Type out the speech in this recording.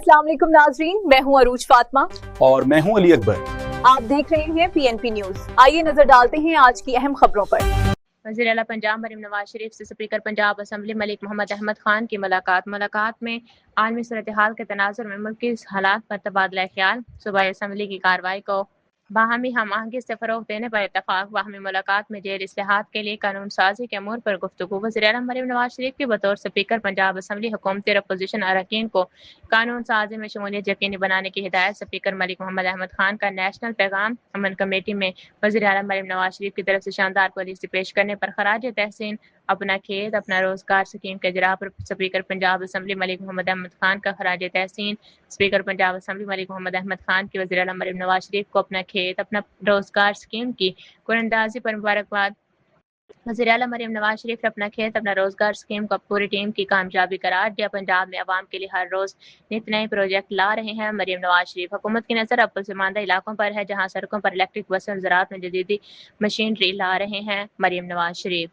अस्सलाम वालेकुम नाजरीन, मैं हूं अरूज फातिमा और मैं हूं अली अकबर। आप देख रहे हैं PNP न्यूज। आइए नजर डालते हैं आज की अहम खबरों पर। वज़ीर आला पंजाब मरीम नवाज शरीफ से स्पीकर पंजाब असम्बली मलिक मोहम्मद अहमद खान की मुलाकात में आलमी सूरत हाल के तनाजुर में मुल्क के हालात पर तबादला ख्याल। सूबाई असम्बली की कार्रवाई को बाहमी हम आहंगी से फरोग देने पर इत्तफाक। बाहमी मुलाकात में जेल इस्लाहात के लिए कानून साजी के अमूर पर गुफ्तगू। वज़ीर आला मरीम नवाज शरीफ के बतौर स्पीकर पंजाब असम्बली हुकूमती और अपोजिशन अरकान को कानून साजी में शमूलियत यकीनी बनाने की हिदायत। स्पीकर मलिक मोहम्मद अहमद खान का नेशनल पैगाम अमन कमेटी में वज़ीर आला मरीम नवाज शरीफ की तरफ से शानदार पॉलिसी पेश करने पर खराज तहसीन। अपना खेत अपना रोजगार स्कीम के इजरा पर स्पीकर पंजाब असम्बली मलिक मोहम्मद अहमद खान का खराज तहसीन। स्पीकर पंजाब असम्बली मलिक मोहम्मद अहमद खान की वज़ीर आला मरीम नवाज शरीफ को अपना खेत अपना रोजगार स्कीम की कुरअंदाजी पर मुबारकबाद। वज़ीर आला मरीम नवाज शरीफ ने अपना खेत अपना रोजगार स्कीम को पूरी टीम की कामयाबी करार दिया। पंजाब में आवाम के लिए हर रोज नित नए प्रोजेक्ट ला रहे हैं मरीम नवाज शरीफ। हुकूमत की नज़र अब पसमानदा इलाकों पर है जहां सड़कों पर इलेक्ट्रिक बसें और ज़राअत में जदीदी मशीनरी ला रहे हैं मरीम नवाज शरीफ।